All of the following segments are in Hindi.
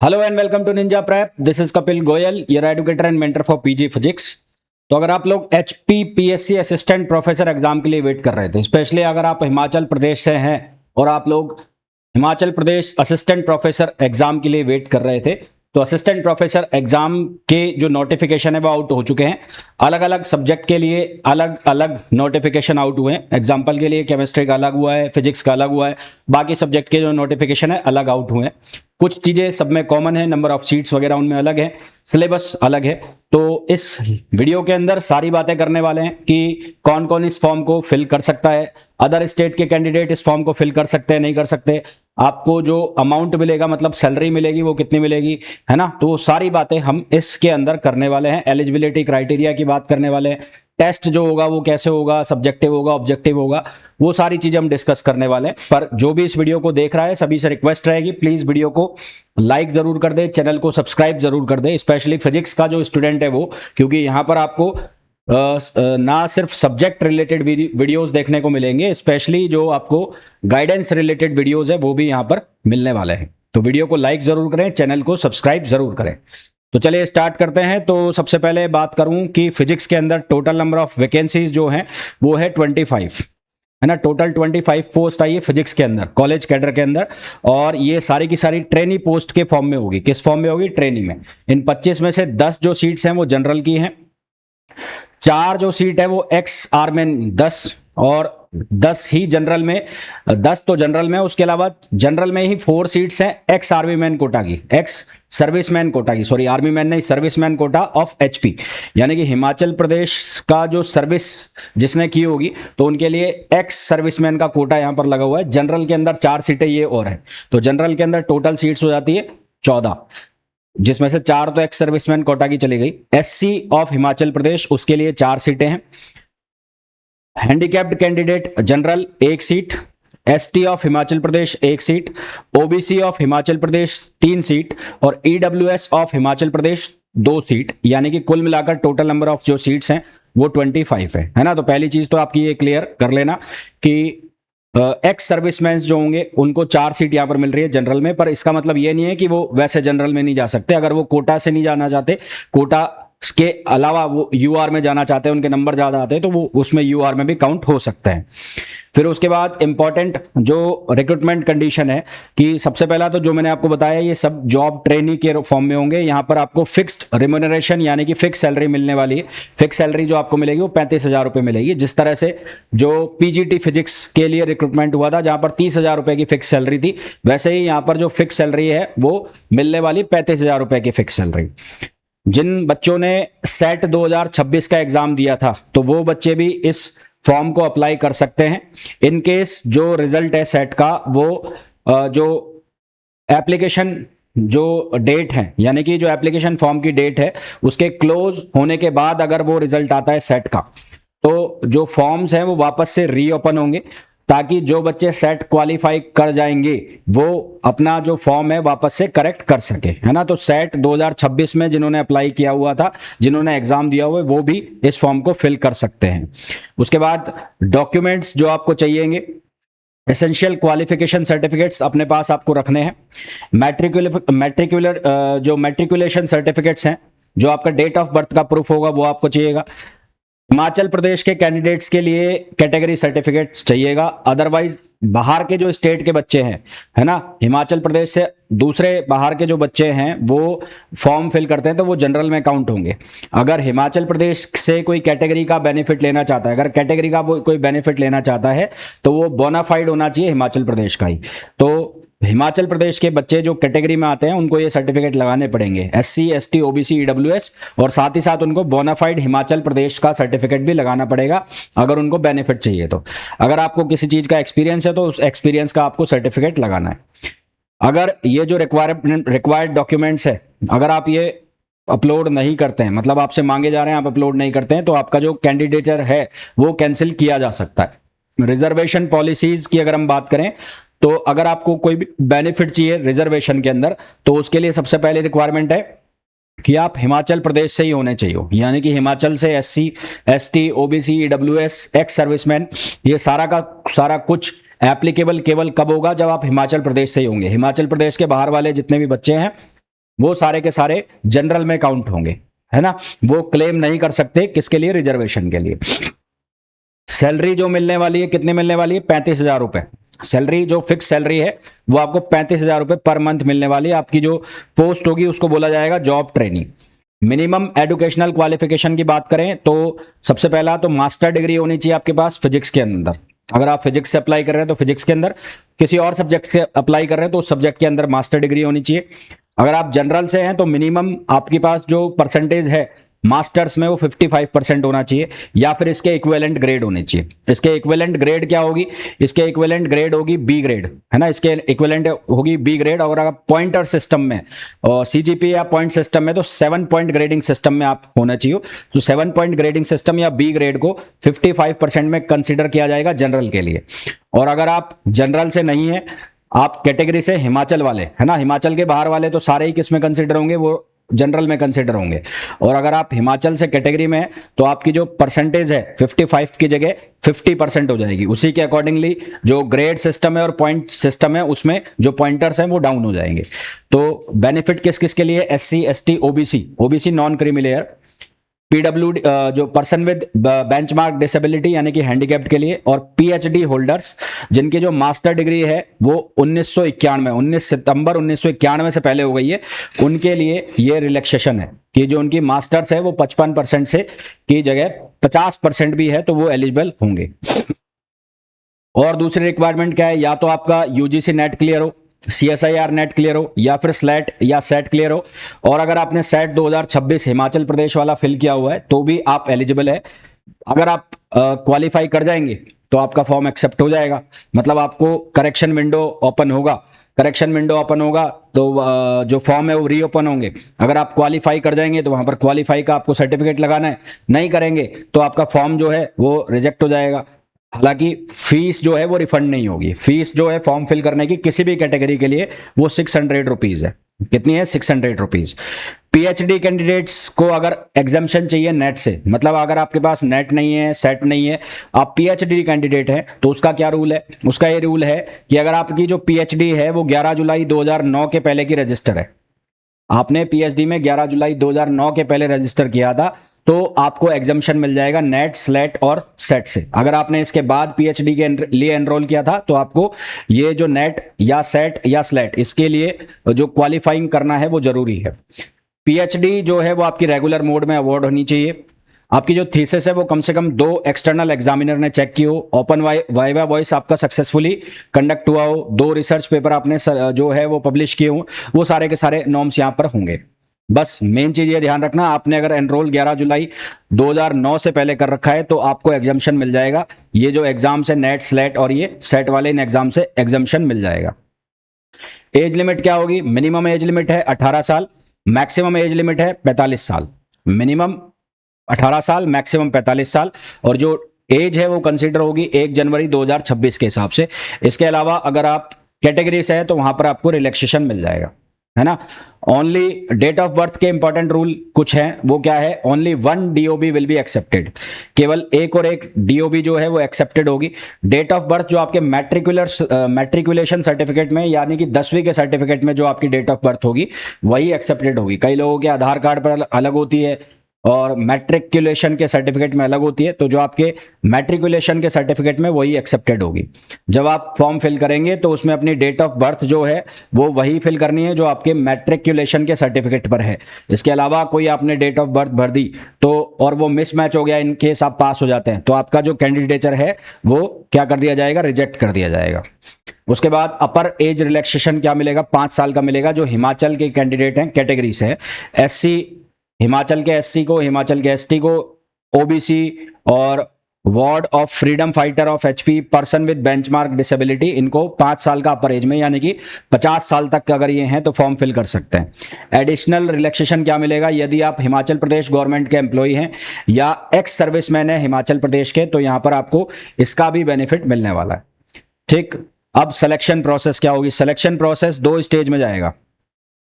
Hello and welcome to Ninja Prep. This is Kapil Goyal, your educator and mentor for PG physics. तो अगर आप लोग एचपीपीएससी असिस्टेंट प्रोफेसर एग्जाम के लिए वेट कर रहे थे, स्पेशली अगर आप हिमाचल प्रदेश से हैं और आप लोग Himachal Pradesh assistant professor exam के लिए वेट कर रहे थे, तो असिस्टेंट प्रोफेसर एग्जाम के जो नोटिफिकेशन है वो आउट हो चुके हैं। अलग अलग सब्जेक्ट के लिए अलग अलग नोटिफिकेशन आउट हुए हैं। एग्जाम्पल के लिए केमिस्ट्री का अलग हुआ है, फिजिक्स का अलग हुआ है, बाकी सब्जेक्ट के जो नोटिफिकेशन है अलग आउट हुए हैं। कुछ चीज़ें सब में कॉमन है, नंबर ऑफ सीट्स वगैरह उनमें अलग है, सिलेबस अलग है। तो इस वीडियो के अंदर सारी बातें करने वाले हैं कि कौन कौन इस फॉर्म को फिल कर सकता है, अदर स्टेट के कैंडिडेट इस फॉर्म को फिल कर सकते हैं नहीं कर सकते, आपको जो अमाउंट मिलेगा मतलब सैलरी मिलेगी वो कितनी मिलेगी, है ना। तो सारी बातें हम इसके अंदर करने वाले हैं। एलिजिबिलिटी क्राइटेरिया की बात करने वाले हैं, टेस्ट जो होगा वो कैसे होगा, सब्जेक्टिव होगा, ऑब्जेक्टिव होगा, वो सारी चीजें हम डिस्कस करने वाले हैं। पर जो भी इस वीडियो को देख रहा है सभी से रिक्वेस्ट रहेगी, प्लीज वीडियो को लाइक जरूर कर दे, चैनल को सब्सक्राइब जरूर कर दे, स्पेशली फिजिक्स का जो स्टूडेंट है वो, क्योंकि यहां पर आपको ना सिर्फ सब्जेक्ट रिलेटेड वीडियोस देखने को मिलेंगे, स्पेशली जो आपको गाइडेंस रिलेटेड वीडियोस है वो भी यहां पर मिलने वाले हैं। तो वीडियो को लाइक जरूर करें, चैनल को सब्सक्राइब जरूर करें। तो चलिए स्टार्ट करते हैं। तो सबसे पहले बात करूं कि फिजिक्स के अंदर टोटल नंबर ऑफ वैकेंसीज जो हैं वो है 25, है ना। टोटल 25 पोस्ट आई है फिजिक्स के अंदर, कॉलेज कैडर के अंदर, और ये सारी की सारी ट्रेनी पोस्ट के फॉर्म में होगी। किस फॉर्म में होगी? ट्रेनी में। इन 25 में से 10 जो सीट्स हैं वो जनरल की हैं, 4 जो सीट है वो एक्स आर्मेन 10, और 10 ही जनरल में, 10 तो जनरल में, उसके अलावा जनरल में ही 4 सीट्स हैं एक्स आर्मी मैन कोटा की, एक्स सर्विसमैन कोटा की, सॉरी आर्मी मैन नहीं, सर्विसमैन कोटा ऑफ एचपी, यानी कि हिमाचल प्रदेश का जो सर्विस जिसने की होगी तो उनके लिए एक्स सर्विसमैन का कोटा यहां पर लगा हुआ है। जनरल के अंदर 4 सीटें ये और है, तो जनरल के अंदर टोटल सीट्स हो जाती है 14, जिसमें से 4 तो एक्स सर्विसमैन कोटा की चली गई। एससी ऑफ हिमाचल प्रदेश उसके लिए 4 सीटें हैं। Handicapped candidate general 1 seat, ST of Himachal Pradesh 1 seat, OBC of Himachal Pradesh 3 seat, और EWS of Himachal Pradesh 2 seat, यानी कि कुल मिलाकर टोटल नंबर ऑफ जो सीट्स हैं वो 25 है ना। तो पहली चीज तो आपकी ये क्लियर कर लेना कि एक्स सर्विसमैन जो होंगे उनको 4 सीट यहां पर मिल रही है जनरल में, पर इसका मतलब ये नहीं है कि वो वैसे जनरल में नहीं जा सकते। अगर वो कोटा से नहीं जाना चाहते, कोटा के अलावा वो यूआर में जाना चाहते हैं, उनके नंबर ज्यादा आते हैं, तो वो उसमें यूआर में भी काउंट हो सकते हैं। फिर उसके बाद इंपॉर्टेंट जो रिक्रूटमेंट कंडीशन है कि सबसे पहला तो जो मैंने आपको बताया ये सब जॉब ट्रेनी के फॉर्म में होंगे। यहां पर आपको फिक्स्ड रिम्यूनरेशन यानी कि फिक्स सैलरी मिलने वाली है। फिक्स सैलरी जो आपको मिलेगी वो 35,000 रुपए मिलेगी, जिस तरह से जो पीजीटी फिजिक्स के लिए रिक्रूटमेंट हुआ था जहां पर 30,000 रुपए की फिक्स सैलरी थी, वैसे ही यहां पर जो फिक्स सैलरी है वो मिलने वाली 35,000 रुपए की फिक्स सैलरी। जिन बच्चों ने सेट 2026 का एग्जाम दिया था तो वो बच्चे भी इस फॉर्म को अप्लाई कर सकते हैं। इन केस जो रिजल्ट है सेट का वो जो एप्लीकेशन जो डेट है, यानी कि जो एप्लीकेशन फॉर्म की डेट है उसके क्लोज होने के बाद अगर वो रिजल्ट आता है सेट का, तो जो फॉर्म्स हैं वो वापस से रीओपन होंगे, ताकि जो बच्चे सेट क्वालिफाई कर जाएंगे वो अपना जो फॉर्म है वापस से करेक्ट कर सके, है ना। तो सेट 2026 में जिन्होंने अप्लाई किया हुआ था, जिन्होंने एग्जाम दिया हुआ है, वो भी इस फॉर्म को फिल कर सकते हैं। उसके बाद डॉक्यूमेंट्स जो आपको चाहिएंगे, एसेंशियल क्वालिफिकेशन सर्टिफिकेट्स अपने पास आपको रखने हैं। मैट्रिकुलर जो मैट्रिकुलेशन सर्टिफिकेट्स हैं, जो आपका डेट ऑफ बर्थ का प्रूफ होगा वो आपको चाहिएगा। हिमाचल प्रदेश के कैंडिडेट्स के लिए कैटेगरी सर्टिफिकेट चाहिएगा। अदरवाइज बाहर के जो स्टेट के बच्चे हैं, है ना, हिमाचल प्रदेश से दूसरे बाहर के जो बच्चे हैं वो फॉर्म फिल करते हैं तो वो जनरल में काउंट होंगे। अगर हिमाचल प्रदेश से कोई कैटेगरी का बेनिफिट लेना चाहता है, अगर कैटेगरी का कोई बेनिफिट लेना चाहता है तो वो बोनाफाइड होना चाहिए हिमाचल प्रदेश का ही। तो हिमाचल प्रदेश के बच्चे जो कैटेगरी में आते हैं उनको ये सर्टिफिकेट लगाने पड़ेंगे, एससी, एसटी, ओबीसी, ईडब्ल्यूएस, और साथ ही साथ उनको बोनाफाइड हिमाचल प्रदेश का सर्टिफिकेट भी लगाना पड़ेगा अगर उनको बेनिफिट चाहिए तो। अगर आपको किसी चीज का एक्सपीरियंस है तो उस एक्सपीरियंस का आपको सर्टिफिकेट लगाना है। अगर ये जो रिक्वायर्ड डॉक्यूमेंट्स है, अगर आप ये अपलोड नहीं करते हैं, मतलब आपसे मांगे जा रहे हैं आप अपलोड नहीं करते हैं, तो आपका जो कैंडिडेटर है वो कैंसिल किया जा सकता है। रिजर्वेशन पॉलिसीज की अगर हम बात करें तो अगर आपको कोई भी बेनिफिट चाहिए रिजर्वेशन के अंदर, तो उसके लिए सबसे पहले रिक्वायरमेंट है कि आप हिमाचल प्रदेश से ही होने चाहिए, यानी कि हिमाचल से SC, ST, OBC, EWS, ex serviceman, ये सारा का सारा कुछ एप्लीकेबल केवल कब होगा? जब आप हिमाचल प्रदेश से ही होंगे। हिमाचल प्रदेश के बाहर वाले जितने भी बच्चे हैं वो सारे के सारे जनरल में काउंट होंगे, है ना। वो क्लेम नहीं कर सकते किसके लिए, रिजर्वेशन के लिए। सैलरी जो मिलने वाली है कितनी मिलने वाली है, 35,000 रुपए। सैलरी जो फिक्स सैलरी है वो आपको 35,000 रुपए पर मंथ मिलने वाली है। आपकी जो पोस्ट होगी उसको बोला जाएगा job training. Minimum educational qualification की बात करें तो सबसे पहला तो मास्टर डिग्री होनी चाहिए आपके पास फिजिक्स के अंदर। अगर आप फिजिक्स से अप्लाई कर रहे हैं तो फिजिक्स के अंदर, किसी और सब्जेक्ट से अप्लाई कर रहे हैं तो उस सब्जेक्ट के अंदर मास्टर डिग्री होनी चाहिए। अगर आप जनरल से हैं तो मिनिमम आपके पास जो परसेंटेज है मास्टर्स में वो 55% होना चाहिए, या फिर इसके इक्विवेलेंट ग्रेड होने चाहिए। इसके इक्विवेलेंट ग्रेड क्या होगी, इसके इक्विवेलेंट ग्रेड होगी बी ग्रेड, है ना। इसके इक्विवेलेंट होगी बी ग्रेड। और अगर पॉइंटर सिस्टम में और सीजीपी या पॉइंट सिस्टम में तो 7 पॉइंट ग्रेडिंग सिस्टम में आप होना चाहिए। तो 7 पॉइंट ग्रेडिंग सिस्टम या बी ग्रेड को 55% में कंसिडर किया जाएगा जनरल के लिए। और अगर आप जनरल से नहीं है, आप कैटेगरी से हिमाचल वाले, है ना, हिमाचल के बाहर वाले तो सारे ही किस में कंसिडर होंगे, वो जनरल में कंसिडर होंगे। और अगर आप हिमाचल से कैटेगरी में हैं तो आपकी जो परसेंटेज है 55 की जगह 50% हो जाएगी। उसी के अकॉर्डिंगली जो ग्रेड सिस्टम है और पॉइंट सिस्टम है उसमें जो पॉइंटर्स हैं वो डाउन हो जाएंगे। तो बेनिफिट किस किस के लिए, SC ST OBC, OBC non creamy layer, PWD जो पर्सन विद बेंचमार्क डिसेबिलिटी यानी कि हैंडीकैप्ड के लिए, और पीएचडी होल्डर्स जिनकी जो मास्टर डिग्री है वो 19 सितंबर 1991 से पहले हो गई है, उनके लिए ये रिलैक्सेशन है कि जो उनकी मास्टर्स है वो 55% से की जगह 50% भी है तो वो एलिजिबल होंगे। और दूसरी रिक्वायरमेंट क्या है, या तो आपका यूजीसी नेट क्लियर हो, सीएसआईआर नेट क्लियर हो, या फिर स्लेट या सेट क्लियर हो। और अगर आपने सेट 2026 हिमाचल प्रदेश वाला फिल किया हुआ है तो भी आप एलिजिबल है। अगर आप क्वालिफाई कर जाएंगे तो आपका फॉर्म एक्सेप्ट हो जाएगा, मतलब आपको करेक्शन विंडो ओपन होगा। करेक्शन विंडो ओपन होगा तो जो फॉर्म है वो रीओपन होंगे। अगर आप क्वालिफाई कर जाएंगे तो वहां पर क्वालिफाई का आपको सर्टिफिकेट लगाना है, नहीं करेंगे तो आपका फॉर्म जो है वो रिजेक्ट हो जाएगा। हालांकि फीस जो है वो रिफंड नहीं होगी। फीस जो है फॉर्म फिल करने की किसी भी कैटेगरी के लिए वो 600 रुपीज है। कितनी है, 600 रुपीज। पीएचडी कैंडिडेट्स को अगर एग्जाम्शन चाहिए नेट से, मतलब अगर आपके पास नेट नहीं है, सेट नहीं है, आप पीएचडी कैंडिडेट हैं तो उसका क्या रूल है, उसका ये रूल है कि अगर आपकी जो पीएचडी है वो 11 जुलाई 2009 के पहले की रजिस्टर है, आपने पीएचडी में 11 जुलाई 2009 के पहले रजिस्टर किया था तो आपको एग्जाम्शन मिल जाएगा नेट, स्लेट और सेट से। अगर आपने इसके बाद पीएचडी के लिए एनरोल किया था तो आपको ये जो नेट या सेट या स्लेट इसके लिए जो क्वालिफाइंग करना है वो जरूरी है। पीएचडी जो है वो आपकी रेगुलर मोड में अवॉर्ड होनी चाहिए। आपकी जो थीसिस है वो कम से कम 2 एक्सटर्नल एग्जामिनर ने चेक की हो, ओपन वाइवा वॉइस आपका सक्सेसफुली कंडक्ट हुआ हो, 2 रिसर्च पेपर आपने जो है वो पब्लिश किए हो, वो सारे के सारे नॉर्म्स यहाँ पर होंगे। बस मेन चीज ये ध्यान रखना, आपने अगर एनरोल 11 जुलाई 2009 से पहले कर रखा है तो आपको एग्जाम्शन मिल जाएगा। ये जो एग्जाम्स है नेट, स्लेट और ये सेट वाले इन एग्जाम से एग्जाम्शन मिल जाएगा। एज लिमिट क्या होगी, मिनिमम एज लिमिट है 18 साल, मैक्सिमम एज लिमिट है 45 साल। मिनिमम 18 साल, मैक्सिमम 45 साल। और जो एज है वो कंसीडर होगी 1 जनवरी 2026 के हिसाब से। इसके अलावा अगर आप कैटेगरी से है तो वहां पर आपको रिलैक्सेशन मिल जाएगा, है ना। ओनली डेट ऑफ बर्थ के इंपॉर्टेंट रूल कुछ हैं, वो क्या है, only 1 DOB will be accepted, केवल एक और एक डीओबी जो है वो एक्सेप्टेड होगी। डेट ऑफ बर्थ जो आपके मैट्रिकुलेशन सर्टिफिकेट में यानी कि 10वीं के सर्टिफिकेट में जो आपकी डेट ऑफ बर्थ होगी वही एक्सेप्टेड होगी। कई लोगों के आधार कार्ड पर अलग होती है और मैट्रिकुलेशन के सर्टिफिकेट में अलग होती है, तो जो आपके मैट्रिकुलेशन के सर्टिफिकेट में वही एक्सेप्टेड होगी। जब आप फॉर्म फिल करेंगे तो उसमें अपनी डेट ऑफ बर्थ जो है वो वही फिल करनी है जो आपके मैट्रिकुलेशन के सर्टिफिकेट पर है। इसके अलावा कोई आपने डेट ऑफ बर्थ भर दी तो और वो मिसमैच हो गया, इन केस आप पास हो जाते हैं तो आपका जो कैंडिडेचर है वो क्या कर दिया जाएगा, रिजेक्ट कर दिया जाएगा। उसके बाद अपर एज रिलैक्सेशन क्या मिलेगा, 5 साल का मिलेगा। जो हिमाचल के कैंडिडेट हैं कैटेगरी से, एससी हिमाचल के एससी को, हिमाचल के एसटी को, ओबीसी और ward of freedom fighter of HP, person with benchmark disability, इनको 5 साल का अपर एज में यानी कि 50 साल तक अगर ये हैं तो फॉर्म फिल कर सकते हैं। एडिशनल रिलैक्सेशन क्या मिलेगा, यदि आप हिमाचल प्रदेश गवर्नमेंट के एम्प्लॉई हैं या एक्स सर्विसमैन है हिमाचल प्रदेश के तो यहां पर आपको इसका भी बेनिफिट मिलने वाला है। ठीक, अब सिलेक्शन प्रोसेस क्या होगी, सिलेक्शन प्रोसेस 2 स्टेज में जाएगा।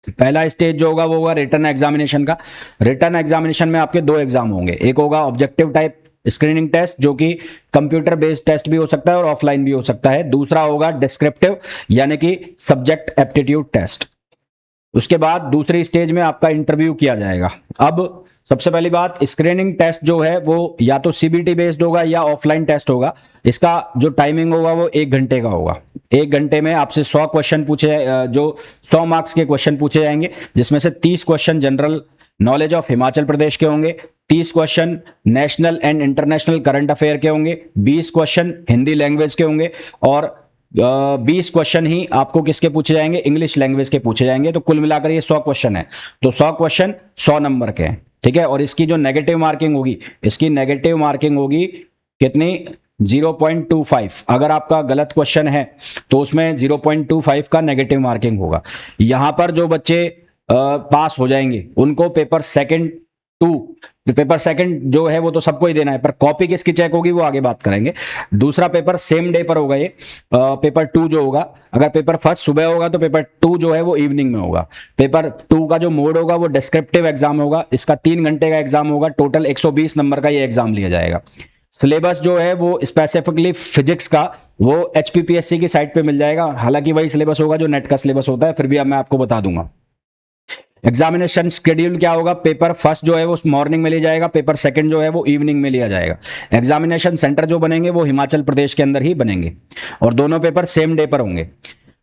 पहला स्टेज जो होगा वो होगा रिटन एग्जामिनेशन का। रिटन एग्जामिनेशन में आपके 2 एग्जाम होंगे, एक होगा ऑब्जेक्टिव टाइप स्क्रीनिंग टेस्ट जो कि कंप्यूटर बेस्ड टेस्ट भी हो सकता है और ऑफलाइन भी हो सकता है। दूसरा होगा डिस्क्रिप्टिव यानी कि सब्जेक्ट एप्टीट्यूड टेस्ट। उसके बाद दूसरी स्टेज में आपका इंटरव्यू किया जाएगा। अब सबसे पहली बात, स्क्रीनिंग टेस्ट जो है वो या तो सीबीटी बेस्ड होगा या ऑफलाइन टेस्ट होगा। इसका जो टाइमिंग होगा वो 1 घंटे का होगा। 1 घंटे में आपसे 100 क्वेश्चन पूछे, जो 100 मार्क्स के क्वेश्चन पूछे जाएंगे, जिसमें से 30 question general knowledge of Himachal Pradesh के होंगे, 30 question national and international current affair के होंगे, 20 क्वेश्चन हिंदी लैंग्वेज के होंगे और 20 क्वेश्चन ही आपको किसके पूछे जाएंगे, इंग्लिश लैंग्वेज के पूछे जाएंगे। तो कुल मिलाकर ये 100 क्वेश्चन है। तो 100 क्वेश्चन 100 नंबर के हैं, ठीक है। और इसकी जो नेगेटिव मार्किंग होगी, इसकी नेगेटिव मार्किंग होगी कितनी, 0.25। अगर आपका गलत क्वेश्चन है तो उसमें 0.25 का नेगेटिव मार्किंग होगा। यहां पर जो बच्चे पास हो जाएंगे उनको पेपर सेकंड जो है वो तो सबको ही देना है, पर कॉपी किसकी चेक होगी वो आगे बात करेंगे। दूसरा पेपर सेम डे पर होगा। ये पेपर 2 जो होगा, अगर पेपर फर्स्ट सुबह होगा तो पेपर 2 जो है वो इवनिंग में होगा। पेपर 2 का जो मोड होगा वो डिस्क्रिप्टिव एग्जाम होगा। इसका 3 घंटे का एग्जाम होगा। टोटल 120 नंबर का ये एग्जाम लिया जाएगा। सिलेबस जो है वो स्पेसिफिकली फिजिक्स का वो एचपीपीएससी की साइट पे मिल जाएगा। हालांकि वही सिलेबस होगा जो नेट का सिलेबस होता है, फिर भी अब मैं आपको बता दूंगा। एग्जामिनेशन शेड्यूल क्या होगा, पेपर फर्स्ट जो है वो मॉर्निंग में लिया जाएगा, पेपर सेकंड जो है वो इवनिंग में लिया जाएगा। एग्जामिनेशन सेंटर जो बनेंगे वो हिमाचल प्रदेश के अंदर ही बनेंगे और दोनों पेपर सेम डे पर होंगे।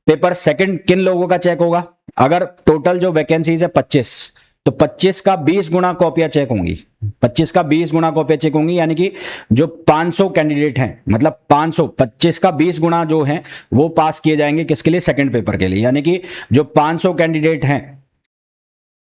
पेपर सेकंड किन लोगों का चेक होगा, अगर टोटल जो वैकेंसीज है 25, तो 25 का 20 गुना कॉपियां चेक होंगी। 25 का 20 गुना कॉपियां चेक होंगी, यानी कि जो 500 कैंडिडेट हैं, मतलब 500, 25 का 20 गुना जो हैं वो पास किए जाएंगे किसके लिए, सेकंड पेपर के लिए। यानी कि जो 500 कैंडिडेट हैं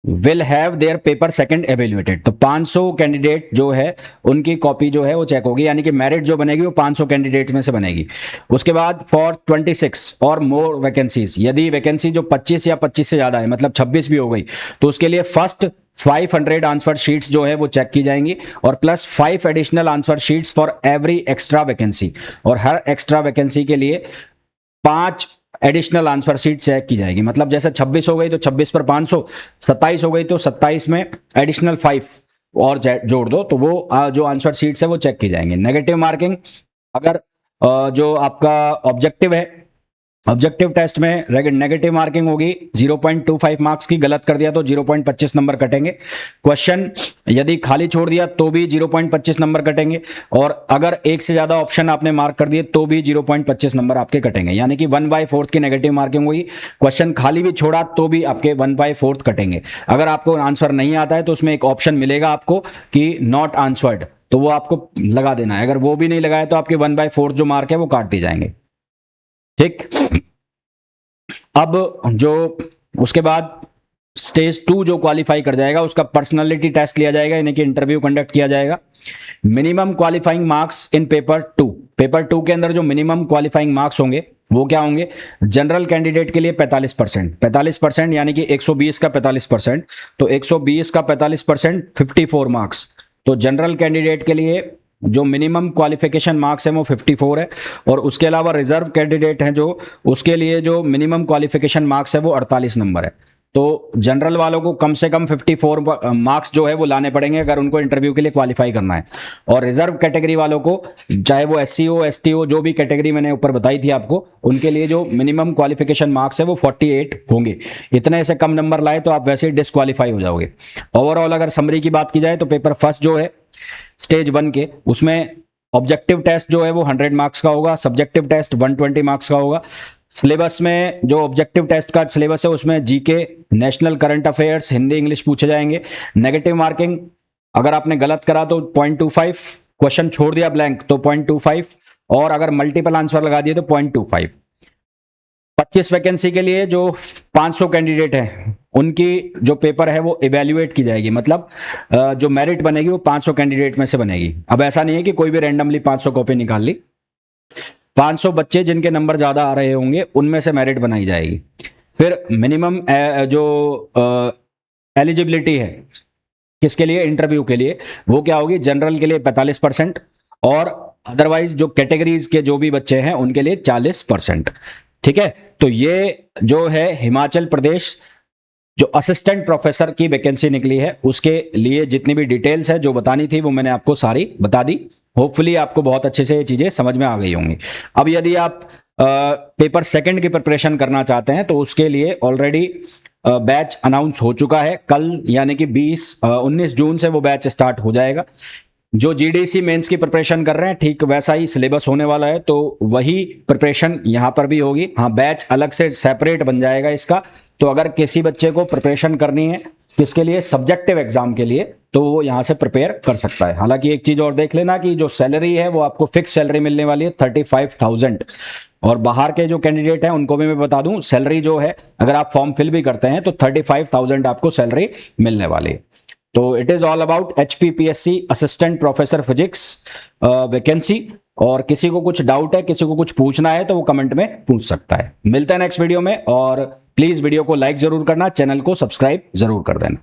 will have their paper second evaluated. तो 500 कैंडिडेट जो है उनकी कॉपी जो है वो चेक होगी, यानी कि मेरिट जो बनेगी वो 500 कैंडिडेट में से बनेगी। उसके बाद फॉर 26 और मोर वैकेंसीज, यदि वैकेंसी जो 25 या 25 से ज्यादा है, मतलब 26 भी हो गई, तो उसके लिए फर्स्ट 500 आंसर शीट्स जो है वो चेक की जाएंगी और plus 5 additional answer sheets for every extra vacancy. और हर एक्स्ट्रा वैकेंसी के लिए 5 एडिशनल आंसर शीट चेक की जाएगी। मतलब जैसे 26 हो गई तो 26 पर 500, 27 हो गई तो 27 में एडिशनल 5 और जोड़ दो, तो वो जो आंसर शीट्स है वो चेक की जाएंगे। नेगेटिव मार्किंग, अगर जो आपका ऑब्जेक्टिव है, ऑब्जेक्टिव टेस्ट में नेगेटिव मार्किंग होगी 0.25 मार्क्स की। गलत कर दिया तो 0.25 नंबर कटेंगे। क्वेश्चन यदि खाली छोड़ दिया तो भी 0.25 नंबर कटेंगे और अगर एक से ज्यादा ऑप्शन आपने मार्क कर दिए तो भी 0.25 नंबर आपके कटेंगे। यानी कि 1/4 की नेगेटिव मार्किंग हुई। क्वेश्चन खाली भी छोड़ा तो भी आपके 1/4 कटेंगे। अगर आपको आंसर नहीं आता है तो उसमें एक ऑप्शन मिलेगा आपको कि नॉट आंसर्ड, तो वो आपको लगा देना है। अगर वो भी नहीं लगाया तो आपके 1/4 जो मार्क है वो काट दिए जाएंगे, ठीक। अब जो उसके बाद स्टेज 2 जो क्वालिफाई कर जाएगा उसका पर्सनालिटी टेस्ट लिया जाएगा, यानी कि इंटरव्यू कंडक्ट किया जाएगा। Minimum qualifying marks in paper 2, paper 2 के अंदर जो मिनिमम क्वालिफाइंग मार्क्स होंगे वो क्या होंगे, जनरल कैंडिडेट के लिए 45%, यानी कि 120 का 45%, तो 120 का 45% 54 मार्क्स। तो जनरल कैंडिडेट के लिए जो मिनिमम क्वालिफिकेशन मार्क्स है वो 54 है और उसके अलावा रिजर्व कैंडिडेट हैं जो, उसके लिए जो मिनिमम क्वालिफिकेशन मार्क्स है वो 48 नंबर है। तो जनरल वालों को कम से कम 54 मार्क्स जो है वो लाने पड़ेंगे अगर उनको इंटरव्यू के लिए क्वालिफाई करना है। और रिजर्व कैटेगरी वालों को, चाहे वो एससी हो, एसटी हो, जो भी कैटेगरी मैंने ऊपर बताई थी आपको, उनके लिए जो मिनिमम क्वालिफिकेशन मार्क्स है वो 48 होंगे। इतने से कम नंबर लाए तो आप वैसे ही डिस्क्वालीफाई हो जाओगे। ओवरऑल अगर समरी की बात की जाए तो पेपर फर्स्ट जो है स्टेज 1 के, उसमें ऑब्जेक्टिव टेस्ट जो है वो 100 मार्क्स का होगा, सब्जेक्टिव टेस्ट 120 मार्क्स का होगा। सिलेबस में जो ऑब्जेक्टिव टेस्ट का सिलेबस है उसमें GK, national current affairs, Hindi English पूछे जाएंगे। नेगेटिव मार्किंग, अगर आपने गलत करा तो 0.25, क्वेश्चन छोड़ दिया ब्लैंक तो 0.25 और अगर मल्टीपल आंसर लगा दिए तो 0.25। 25 वैकेंसी के लिए जो 500 कैंडिडेट हैं उनकी जो पेपर है वो इवेल्युएट की जाएगी, मतलब जो मेरिट बनेगी वो 500 कैंडिडेट में से बनेगी। अब ऐसा नहीं है कि कोई भी रैंडमली 500 कॉपी निकाल ली, 500 बच्चे जिनके नंबर ज्यादा आ रहे होंगे उनमें से मेरिट बनाई जाएगी। फिर मिनिमम जो एलिजिबिलिटी है किसके लिए, इंटरव्यू के लिए, वो क्या होगी, जनरल के लिए 45% और अदरवाइज जो कैटेगरीज के जो भी बच्चे हैं उनके लिए 40%, ठीक है। तो ये जो है हिमाचल प्रदेश जो असिस्टेंट प्रोफेसर की वैकेंसी निकली है उसके लिए जितनी भी डिटेल्स है जो बतानी थी वो मैंने आपको सारी बता दी। होपफुली आपको बहुत अच्छे से ये चीजें समझ में आ गई होंगी। अब यदि आप पेपर सेकंड की प्रिपरेशन करना चाहते हैं तो उसके लिए ऑलरेडी बैच अनाउंस हो चुका है कल, यानी कि 19 जून से वो बैच स्टार्ट हो जाएगा। जो जीडीसी मेंस की प्रिपरेशन कर रहे हैं ठीक वैसा ही सिलेबस होने वाला है, तो वही प्रिपरेशन यहाँ पर भी होगी। हाँ, बैच अलग से सेपरेट बन जाएगा इसका। तो अगर किसी बच्चे को प्रिपरेशन करनी है किसके लिए, सब्जेक्टिव एग्जाम के लिए, तो वो यहाँ से प्रिपेयर कर सकता है। हालांकि एक चीज और देख लेना कि जो सैलरी है वो आपको फिक्स सैलरी मिलने वाली है 35,000। और बाहर के जो कैंडिडेट हैं उनको भी मैं बता दूं, सैलरी जो है अगर आप फॉर्म फिल भी करते हैं तो 35,000 आपको सैलरी मिलने वाली है। तो it is all about HPPSC assistant professor physics vacancy. और किसी को कुछ डाउट है, किसी को कुछ पूछना है तो वो कमेंट में पूछ सकता है। मिलते हैं नेक्स्ट वीडियो में, और प्लीज वीडियो को लाइक जरूर करना, चैनल को सब्सक्राइब जरूर कर देना।